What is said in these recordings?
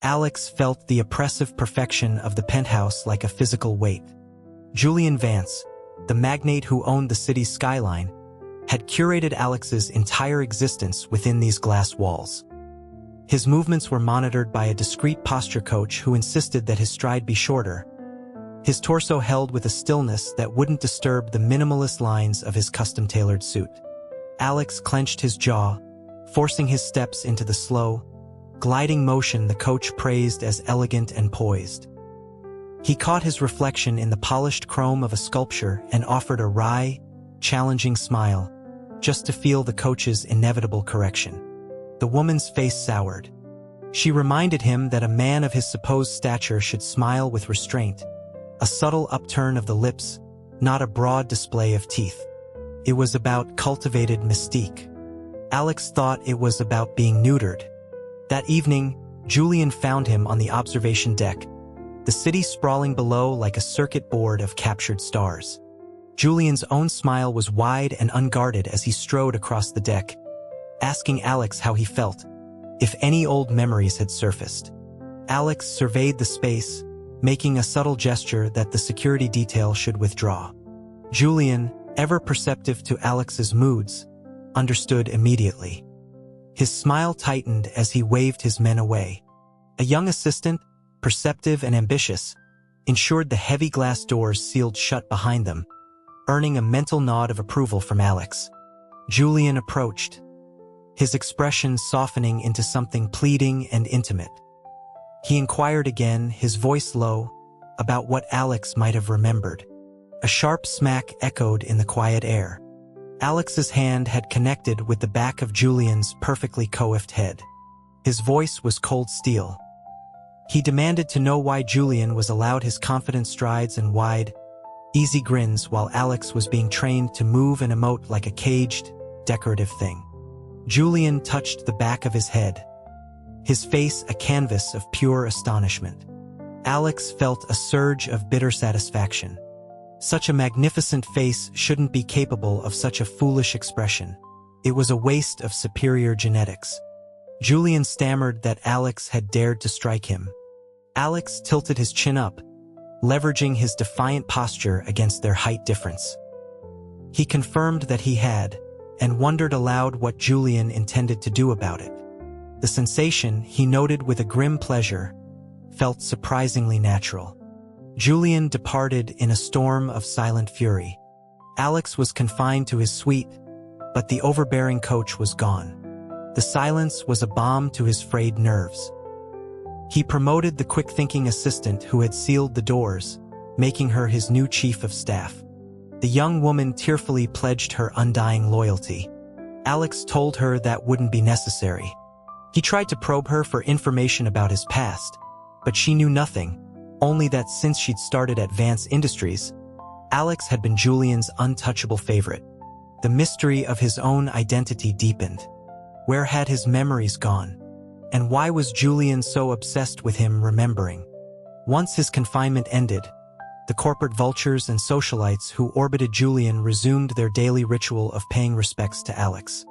Alex felt the oppressive perfection of the penthouse like a physical weight. Julian Vance, the magnate who owned the city's skyline, had curated Alex's entire existence within these glass walls. His movements were monitored by a discreet posture coach who insisted that his stride be shorter, his torso held with a stillness that wouldn't disturb the minimalist lines of his custom-tailored suit. Alex clenched his jaw, forcing his steps into the slow, gliding motion the coach praised as elegant and poised. He caught his reflection in the polished chrome of a sculpture and offered a wry, challenging smile, just to feel the coach's inevitable correction. The woman's face soured. She reminded him that a man of his supposed stature should smile with restraint, a subtle upturn of the lips, not a broad display of teeth. It was about cultivated mystique. Alex thought it was about being neutered. That evening, Julian found him on the observation deck, the city sprawling below like a circuit board of captured stars. Julian's own smile was wide and unguarded as he strode across the deck, asking Alex how he felt, if any old memories had surfaced. Alex surveyed the space, making a subtle gesture that the security detail should withdraw. Julian, ever perceptive to Alex's moods, understood immediately. His smile tightened as he waved his men away. A young assistant, perceptive and ambitious, ensured the heavy glass doors sealed shut behind them, earning a mental nod of approval from Alex. Julian approached, his expression softening into something pleading and intimate. He inquired again, his voice low, about what Alex might have remembered. A sharp smack echoed in the quiet air. Alex's hand had connected with the back of Julian's perfectly coiffed head. His voice was cold steel. He demanded to know why Julian was allowed his confident strides and wide, easy grins while Alex was being trained to move and emote like a caged, decorative thing. Julian touched the back of his head, his face a canvas of pure astonishment. Alex felt a surge of bitter satisfaction. Such a magnificent face shouldn't be capable of such a foolish expression. It was a waste of superior genetics. Julian stammered that Alex had dared to strike him. Alex tilted his chin up, leveraging his defiant posture against their height difference. He confirmed that he had, and wondered aloud what Julian intended to do about it. The sensation, he noted with a grim pleasure, felt surprisingly natural. Julian departed in a storm of silent fury. Alex was confined to his suite, but the overbearing coach was gone. The silence was a balm to his frayed nerves. He promoted the quick-thinking assistant who had sealed the doors, making her his new chief of staff. The young woman tearfully pledged her undying loyalty. Alex told her that wouldn't be necessary. He tried to probe her for information about his past, but she knew nothing, only that since she'd started at Vance Industries, Alex had been Julian's untouchable favorite. The mystery of his own identity deepened. Where had his memories gone? And why was Julian so obsessed with him remembering? Once his confinement ended, the corporate vultures and socialites who orbited Julian resumed their daily ritual of paying respects to Alex.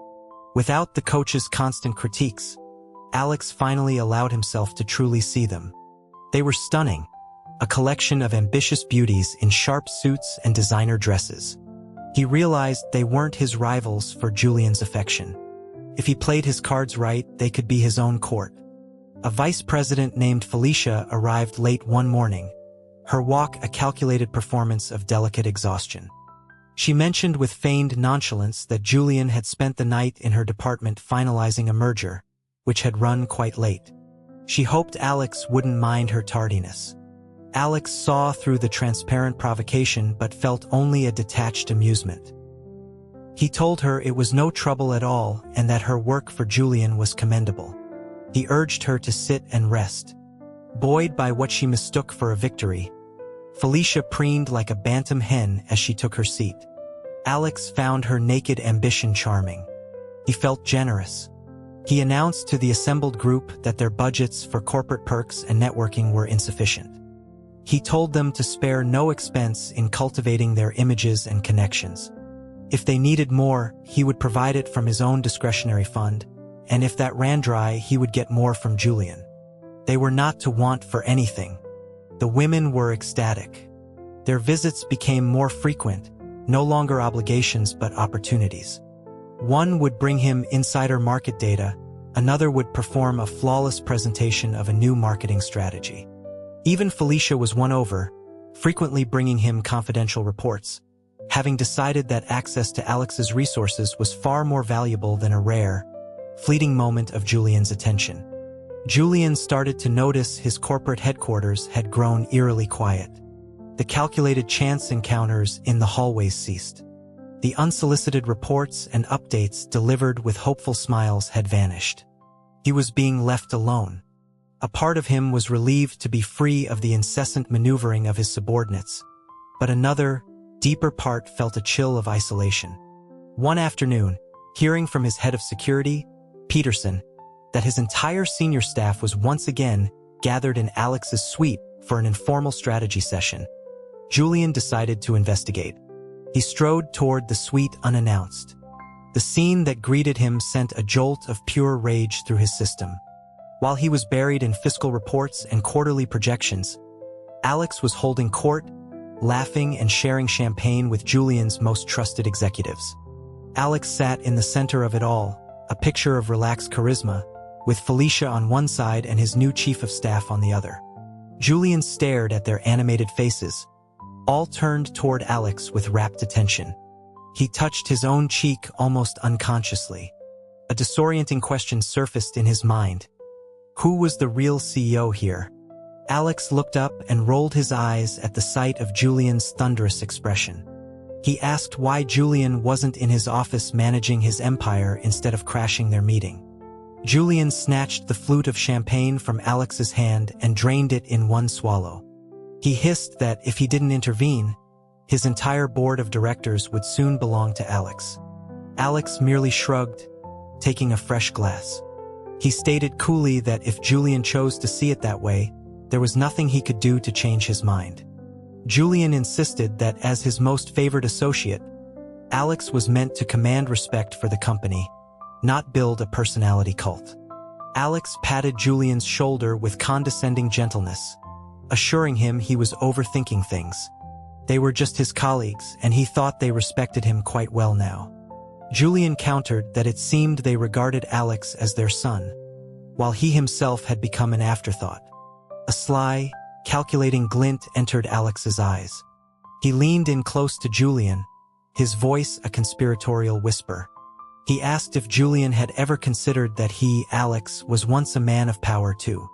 Without the coach's constant critiques, Alex finally allowed himself to truly see them. They were stunning, a collection of ambitious beauties in sharp suits and designer dresses. He realized they weren't his rivals for Julian's affection. If he played his cards right, they could be his own court. A vice president named Felicia arrived late one morning, her walk a calculated performance of delicate exhaustion. She mentioned with feigned nonchalance that Julian had spent the night in her department finalizing a merger, which had run quite late. She hoped Alex wouldn't mind her tardiness. Alex saw through the transparent provocation but felt only a detached amusement. He told her it was no trouble at all and that her work for Julian was commendable. He urged her to sit and rest. Buoyed by what she mistook for a victory, Felicia preened like a bantam hen as she took her seat. Alex found her naked ambition charming. He felt generous. He announced to the assembled group that their budgets for corporate perks and networking were insufficient. He told them to spare no expense in cultivating their images and connections. If they needed more, he would provide it from his own discretionary fund, and if that ran dry, he would get more from Julian. They were not to want for anything. The women were ecstatic. Their visits became more frequent, no longer obligations but opportunities. One would bring him insider market data, another would perform a flawless presentation of a new marketing strategy. Even Felicia was won over, frequently bringing him confidential reports, having decided that access to Alex's resources was far more valuable than a rare, fleeting moment of Julian's attention. Julian started to notice his corporate headquarters had grown eerily quiet. The calculated chance encounters in the hallways ceased. The unsolicited reports and updates delivered with hopeful smiles had vanished. He was being left alone. A part of him was relieved to be free of the incessant maneuvering of his subordinates, but another, deeper part felt a chill of isolation. One afternoon, hearing from his head of security, Peterson, that his entire senior staff was once again gathered in Alex's suite for an informal strategy session, Julian decided to investigate. He strode toward the suite unannounced. The scene that greeted him sent a jolt of pure rage through his system. While he was buried in fiscal reports and quarterly projections, Alex was holding court, laughing and sharing champagne with Julian's most trusted executives. Alex sat in the center of it all, a picture of relaxed charisma, with Felicia on one side and his new chief of staff on the other. Julian stared at their animated faces, all turned toward Alex with rapt attention. He touched his own cheek almost unconsciously. A disorienting question surfaced in his mind. Who was the real CEO here? Alex looked up and rolled his eyes at the sight of Julian's thunderous expression. He asked why Julian wasn't in his office managing his empire instead of crashing their meeting. Julian snatched the flute of champagne from Alex's hand and drained it in one swallow. He hissed that if he didn't intervene, his entire board of directors would soon belong to Alex. Alex merely shrugged, taking a fresh glass. He stated coolly that if Julian chose to see it that way, there was nothing he could do to change his mind. Julian insisted that as his most favored associate, Alex was meant to command respect for the company, not build a personality cult. Alex patted Julian's shoulder with condescending gentleness, assuring him he was overthinking things. They were just his colleagues, and he thought they respected him quite well now. Julian countered that it seemed they regarded Alex as their son, while he himself had become an afterthought. A sly, calculating glint entered Alex's eyes. He leaned in close to Julian, his voice a conspiratorial whisper. He asked if Julian had ever considered that he, Alex, was once a man of power too.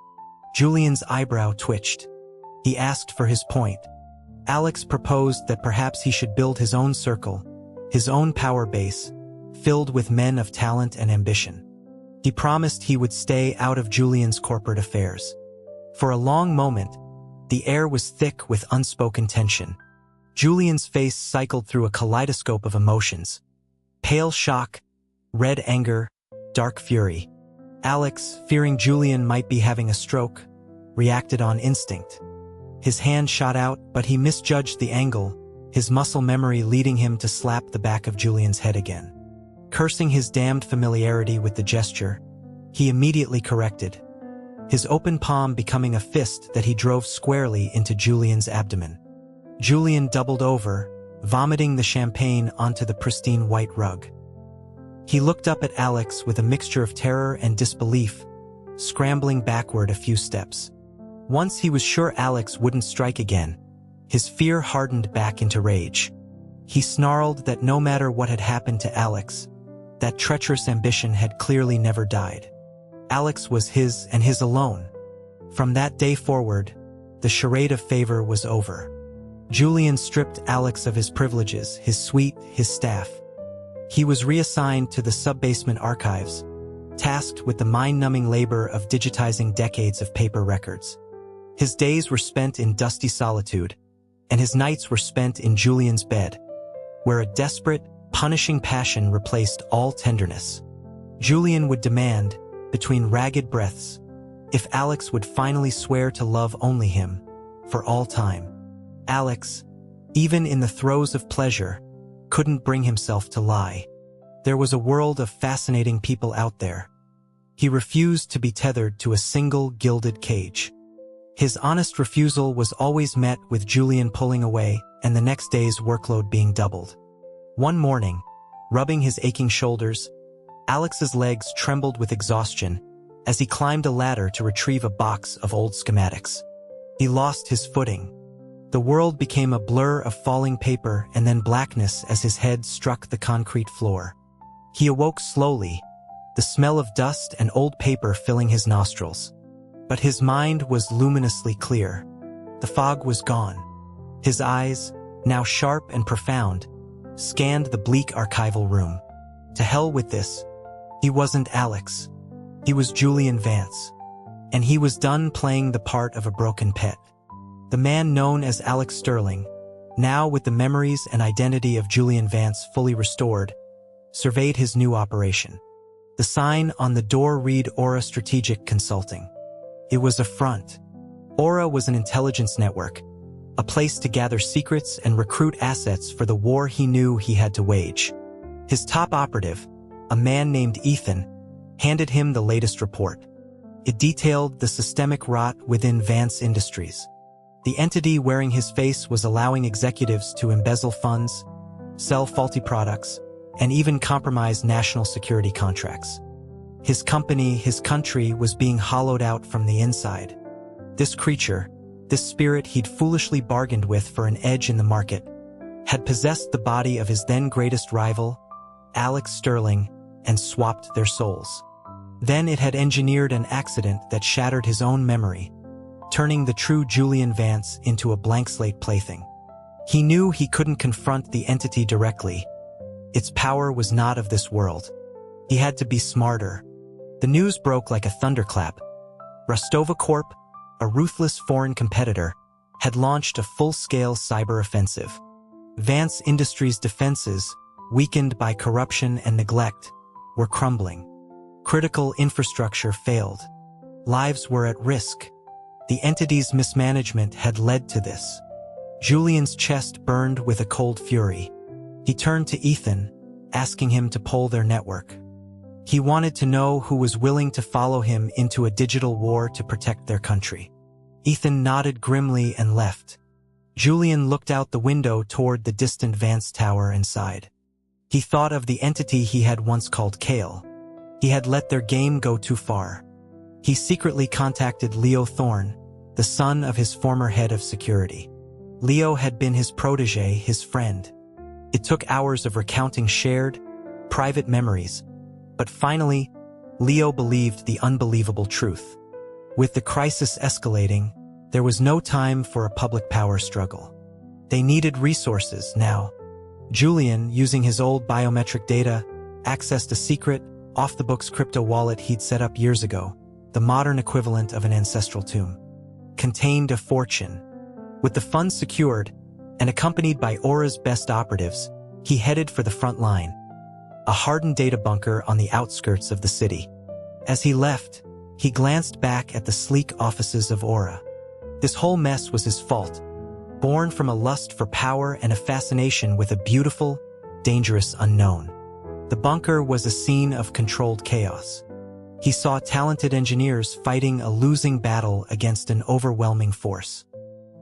Julian's eyebrow twitched. He asked for his point. Alex proposed that perhaps he should build his own circle, his own power base, filled with men of talent and ambition. He promised he would stay out of Julian's corporate affairs. For a long moment, the air was thick with unspoken tension. Julian's face cycled through a kaleidoscope of emotions. Pale shock, red anger, dark fury. Alex, fearing Julian might be having a stroke, reacted on instinct. His hand shot out, but he misjudged the angle, his muscle memory leading him to slap the back of Julian's head again. Cursing his damned familiarity with the gesture, he immediately corrected, his open palm becoming a fist that he drove squarely into Julian's abdomen. Julian doubled over, vomiting the champagne onto the pristine white rug. He looked up at Alex with a mixture of terror and disbelief, scrambling backward a few steps. Once he was sure Alex wouldn't strike again, his fear hardened back into rage. He snarled that no matter what had happened to Alex, that treacherous ambition had clearly never died. Alex was his and his alone. From that day forward, the charade of favor was over. Julian stripped Alex of his privileges, his suite, his staff. He was reassigned to the sub-basement archives, tasked with the mind-numbing labor of digitizing decades of paper records. His days were spent in dusty solitude, and his nights were spent in Julian's bed, where a desperate, punishing passion replaced all tenderness. Julian would demand, between ragged breaths, if Alex would finally swear to love only him, for all time. Alex, even in the throes of pleasure, couldn't bring himself to lie. There was a world of fascinating people out there. He refused to be tethered to a single gilded cage. His honest refusal was always met with Julian pulling away and the next day's workload being doubled. One morning, rubbing his aching shoulders, Alex's legs trembled with exhaustion as he climbed a ladder to retrieve a box of old schematics. He lost his footing. The world became a blur of falling paper and then blackness as his head struck the concrete floor. He awoke slowly, the smell of dust and old paper filling his nostrils. But his mind was luminously clear. The fog was gone. His eyes, now sharp and profound, scanned the bleak archival room. To hell with this. He wasn't Alex. He was Julian Vance. And he was done playing the part of a broken pet. The man known as Alex Sterling, now with the memories and identity of Julian Vance fully restored, surveyed his new operation. The sign on the door read Aura Strategic Consulting. It was a front. Aura was an intelligence network, a place to gather secrets and recruit assets for the war he knew he had to wage. His top operative, a man named Ethan, handed him the latest report. It detailed the systemic rot within Vance Industries. The entity wearing his face was allowing executives to embezzle funds, sell faulty products, and even compromise national security contracts. His company, his country, was being hollowed out from the inside. This creature, this spirit he'd foolishly bargained with for an edge in the market, had possessed the body of his then greatest rival, Alex Sterling, and swapped their souls. Then it had engineered an accident that shattered his own memory, turning the true Julian Vance into a blank slate plaything. He knew he couldn't confront the entity directly. Its power was not of this world. He had to be smarter. The news broke like a thunderclap. Rostova Corp, a ruthless foreign competitor, had launched a full-scale cyber offensive. Vance Industries' defenses, weakened by corruption and neglect, were crumbling. Critical infrastructure failed. Lives were at risk. The entity's mismanagement had led to this. Julian's chest burned with a cold fury. He turned to Ethan, asking him to poll their network. He wanted to know who was willing to follow him into a digital war to protect their country. Ethan nodded grimly and left. Julian looked out the window toward the distant Vance Tower and sighed. He thought of the entity he had once called Kale. He had let their game go too far. He secretly contacted Leo Thorne, the son of his former head of security. Leo had been his protege, his friend. It took hours of recounting shared, private memories, but finally, Leo believed the unbelievable truth. With the crisis escalating, there was no time for a public power struggle. They needed resources now. Julian, using his old biometric data, accessed a secret, off-the-books crypto wallet he'd set up years ago, the modern equivalent of an ancestral tomb. Contained a fortune. With the funds secured, and accompanied by Aura's best operatives, he headed for the front line, a hardened data bunker on the outskirts of the city. As he left, he glanced back at the sleek offices of Aura. This whole mess was his fault, born from a lust for power and a fascination with a beautiful, dangerous unknown. The bunker was a scene of controlled chaos. He saw talented engineers fighting a losing battle against an overwhelming force.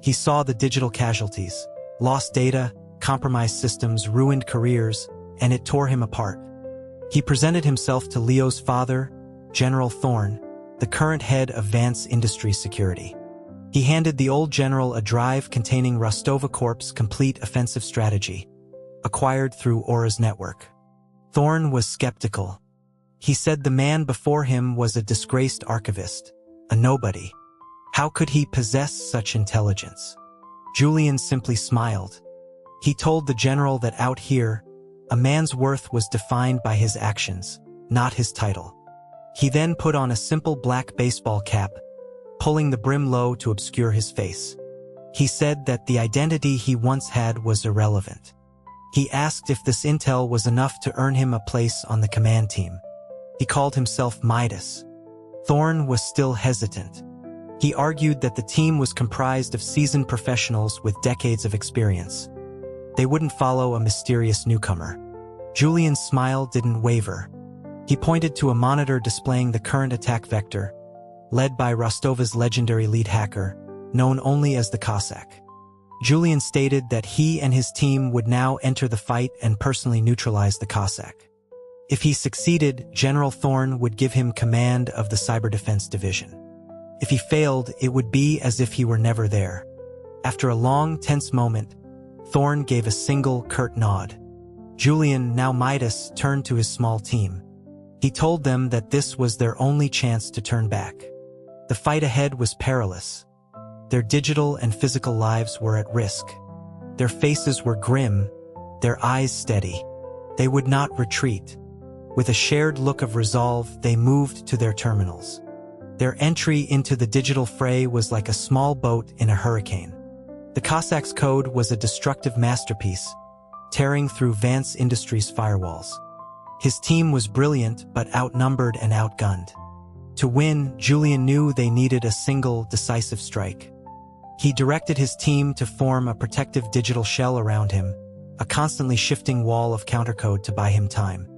He saw the digital casualties, lost data, compromised systems, ruined careers, and it tore him apart. He presented himself to Leo's father, General Thorne, the current head of Vance Industries Security. He handed the old general a drive containing Rostova Corp's complete offensive strategy, acquired through Aura's network. Thorne was skeptical. He said the man before him was a disgraced archivist, a nobody. How could he possess such intelligence? Julian simply smiled. He told the general that out here, a man's worth was defined by his actions, not his title. He then put on a simple black baseball cap, pulling the brim low to obscure his face. He said that the identity he once had was irrelevant. He asked if this intel was enough to earn him a place on the command team. He called himself Midas. Thorne was still hesitant. He argued that the team was comprised of seasoned professionals with decades of experience. They wouldn't follow a mysterious newcomer. Julian's smile didn't waver. He pointed to a monitor displaying the current attack vector, led by Rostova's legendary lead hacker, known only as the Cossack. Julian stated that he and his team would now enter the fight and personally neutralize the Cossack. If he succeeded, General Thorn would give him command of the Cyber Defense Division. If he failed, it would be as if he were never there. After a long, tense moment, Thorn gave a single, curt nod. Julian, now Midas, turned to his small team. He told them that this was their only chance to turn back. The fight ahead was perilous. Their digital and physical lives were at risk. Their faces were grim, their eyes steady. They would not retreat. With a shared look of resolve, they moved to their terminals. Their entry into the digital fray was like a small boat in a hurricane. The Cossack's code was a destructive masterpiece, tearing through Vance Industries' firewalls. His team was brilliant but outnumbered and outgunned. To win, Julian knew they needed a single, decisive strike. He directed his team to form a protective digital shell around him, a constantly shifting wall of countercode to buy him time.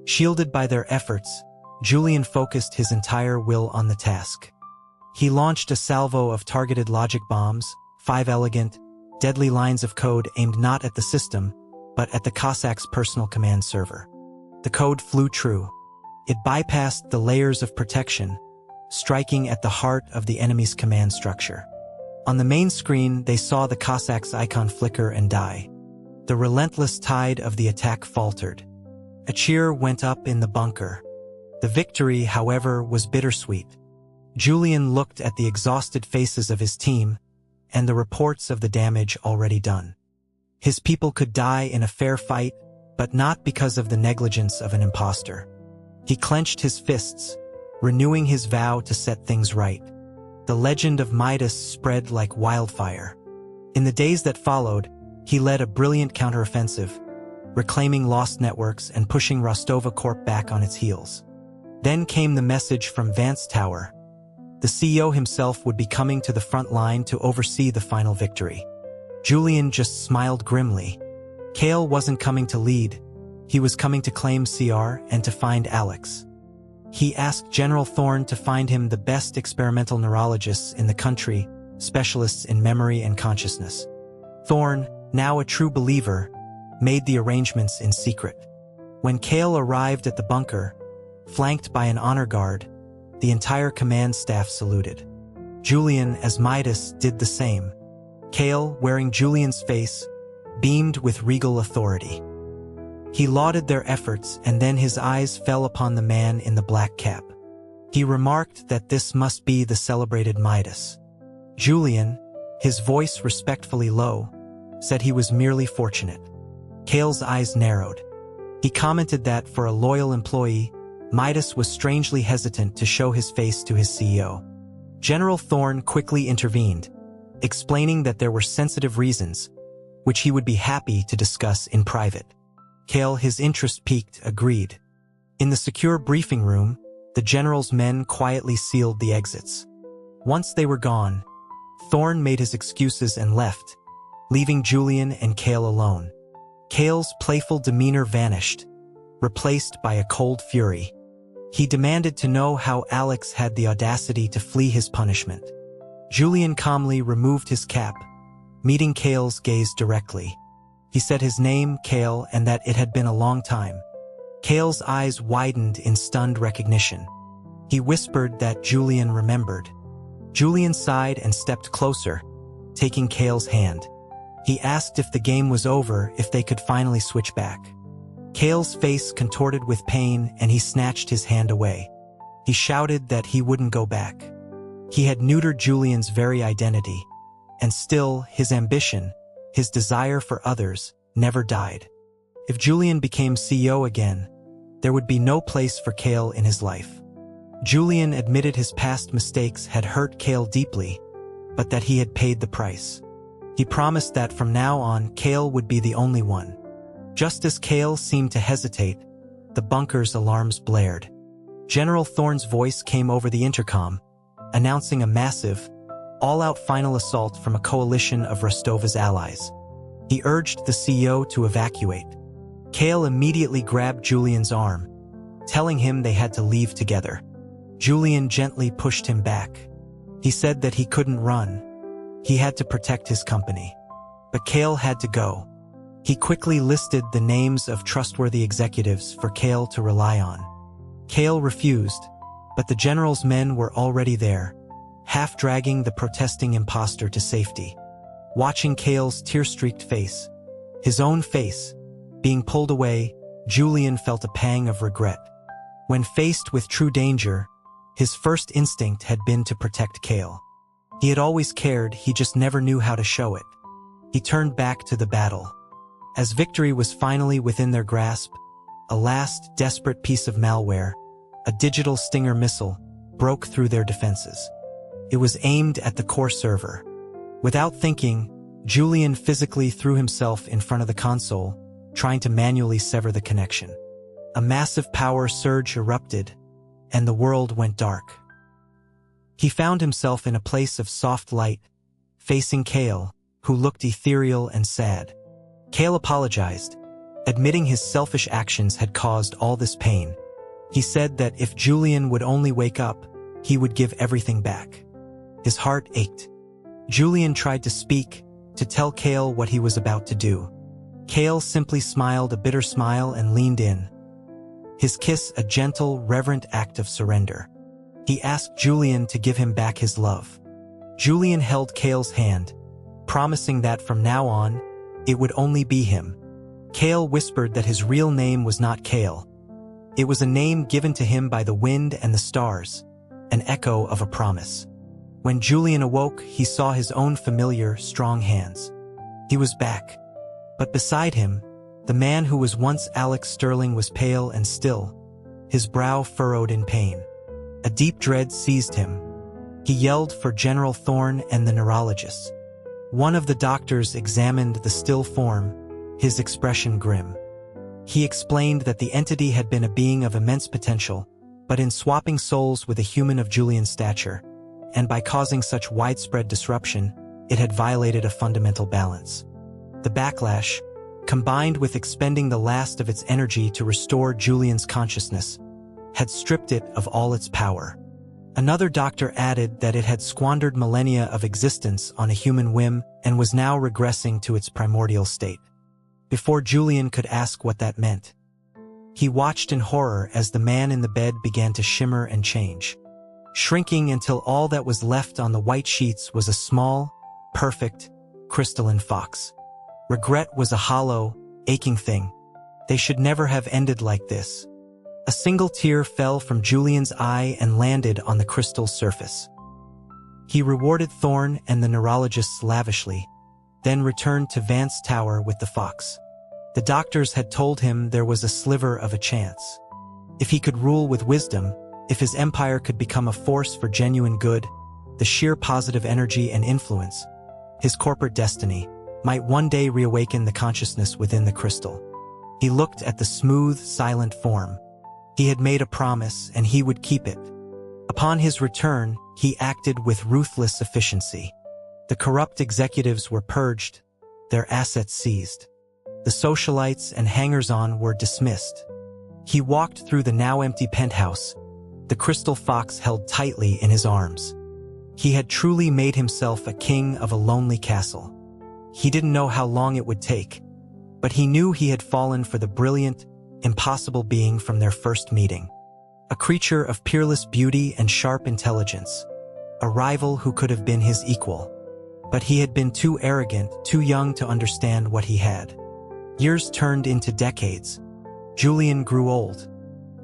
Shielded by their efforts, Julian focused his entire will on the task. He launched a salvo of targeted logic bombs, 5 elegant, deadly lines of code aimed not at the system, but at the Cossack's personal command server. The code flew true. It bypassed the layers of protection, striking at the heart of the enemy's command structure. On the main screen, they saw the Cossack's icon flicker and die. The relentless tide of the attack faltered. A cheer went up in the bunker. The victory, however, was bittersweet. Julian looked at the exhausted faces of his team and the reports of the damage already done. His people could die in a fair fight, but not because of the negligence of an imposter. He clenched his fists, renewing his vow to set things right. The legend of Midas spread like wildfire. In the days that followed, he led a brilliant counteroffensive, reclaiming lost networks and pushing Rostova Corp back on its heels. Then came the message from Vance Tower. The CEO himself would be coming to the front line to oversee the final victory. Julian just smiled grimly. Kale wasn't coming to lead. He was coming to claim CR and to find Alex. He asked General Thorn to find him the best experimental neurologists in the country, specialists in memory and consciousness. Thorn, now a true believer, made the arrangements in secret. When Kale arrived at the bunker, flanked by an honor guard, the entire command staff saluted. Julian, as Midas, did the same. Kale, wearing Julian's face, beamed with regal authority. He lauded their efforts, and then his eyes fell upon the man in the black cap. He remarked that this must be the celebrated Midas. Julian, his voice respectfully low, said he was merely fortunate. Kale's eyes narrowed. He commented that for a loyal employee, Midas was strangely hesitant to show his face to his CEO. General Thorn quickly intervened, explaining that there were sensitive reasons, which he would be happy to discuss in private. Kale, his interest piqued, agreed. In the secure briefing room, the general's men quietly sealed the exits. Once they were gone, Thorn made his excuses and left, leaving Julian and Kale alone. Kale's playful demeanor vanished, replaced by a cold fury. He demanded to know how Alex had the audacity to flee his punishment. Julian calmly removed his cap, meeting Kale's gaze directly. He said his name, Kale, and that it had been a long time. Kale's eyes widened in stunned recognition. He whispered that Julian remembered. Julian sighed and stepped closer, taking Kale's hand. He asked if the game was over, if they could finally switch back. Kale's face contorted with pain, and he snatched his hand away. He shouted that he wouldn't go back. He had neutered Julian's very identity, and still, his ambition, his desire for others, never died. If Julian became CEO again, there would be no place for Kale in his life. Julian admitted his past mistakes had hurt Kale deeply, but that he had paid the price. He promised that from now on, Kale would be the only one. Just as Kale seemed to hesitate, the bunker's alarms blared. General Thorn's voice came over the intercom, announcing a massive, all-out final assault from a coalition of Rostova's allies. He urged the CEO to evacuate. Kale immediately grabbed Julian's arm, telling him they had to leave together. Julian gently pushed him back. He said that he couldn't run. He had to protect his company. But Kale had to go. He quickly listed the names of trustworthy executives for Kale to rely on. Kale refused, but the general's men were already there, half dragging the protesting imposter to safety. Watching Kale's tear-streaked face, his own face, being pulled away, Julian felt a pang of regret. When faced with true danger, his first instinct had been to protect Kale. He had always cared, he just never knew how to show it. He turned back to the battle. As victory was finally within their grasp, a last desperate piece of malware, a digital Stinger missile, broke through their defenses. It was aimed at the core server. Without thinking, Julian physically threw himself in front of the console, trying to manually sever the connection. A massive power surge erupted, and the world went dark. He found himself in a place of soft light, facing Kale, who looked ethereal and sad. Kale apologized, admitting his selfish actions had caused all this pain. He said that if Julian would only wake up, he would give everything back. His heart ached. Julian tried to speak, to tell Kale what he was about to do. Kale simply smiled a bitter smile and leaned in. His kiss a gentle, reverent act of surrender. He asked Julian to give him back his love. Julian held Kale's hand, promising that from now on, it would only be him. Kale whispered that his real name was not Kale. It was a name given to him by the wind and the stars, an echo of a promise. When Julian awoke, he saw his own familiar, strong hands. He was back. But beside him, the man who was once Alex Sterling was pale and still, his brow furrowed in pain. A deep dread seized him. He yelled for General Thorne and the neurologists. One of the doctors examined the still form, his expression grim. He explained that the entity had been a being of immense potential, but in swapping souls with a human of Julian's stature, and by causing such widespread disruption, it had violated a fundamental balance. The backlash, combined with expending the last of its energy to restore Julian's consciousness, had stripped it of all its power. Another doctor added that it had squandered millennia of existence on a human whim and was now regressing to its primordial state. Before Julian could ask what that meant, he watched in horror as the man in the bed began to shimmer and change, shrinking until all that was left on the white sheets was a small, perfect, crystalline fox. Regret was a hollow, aching thing. They should never have ended like this. A single tear fell from Julian's eye and landed on the crystal's surface. He rewarded Thorne and the neurologists lavishly, then returned to Vance Tower with the fox. The doctors had told him there was a sliver of a chance. If he could rule with wisdom, if his empire could become a force for genuine good, the sheer positive energy and influence, his corporate destiny, might one day reawaken the consciousness within the crystal. He looked at the smooth, silent form. He had made a promise, and he would keep it. Upon his return, he acted with ruthless efficiency. The corrupt executives were purged, their assets seized. The socialites and hangers-on were dismissed. He walked through the now empty penthouse, the crystal fox held tightly in his arms. He had truly made himself a king of a lonely castle. He didn't know how long it would take, but he knew he had fallen for the brilliant, impossible being from their first meeting. A creature of peerless beauty and sharp intelligence. A rival who could have been his equal. But he had been too arrogant, too young to understand what he had. Years turned into decades. Julian grew old.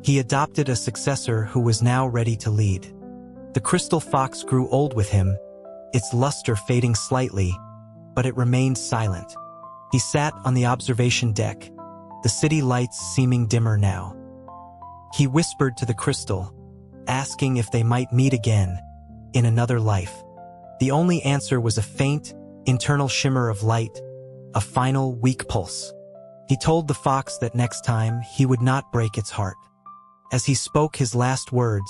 He adopted a successor who was now ready to lead. The crystal fox grew old with him, its luster fading slightly, but it remained silent. He sat on the observation deck, the city lights seeming dimmer now. He whispered to the crystal, asking if they might meet again, in another life. The only answer was a faint, internal shimmer of light, a final, weak pulse. He told the fox that next time he would not break its heart. As he spoke his last words,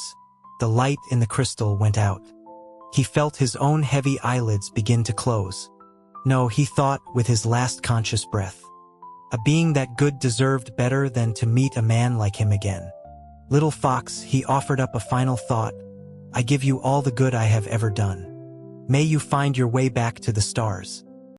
the light in the crystal went out. He felt his own heavy eyelids begin to close. No, he thought with his last conscious breath. A being that good deserved better than to meet a man like him again. Little fox, he offered up a final thought. I give you all the good I have ever done. May you find your way back to the stars.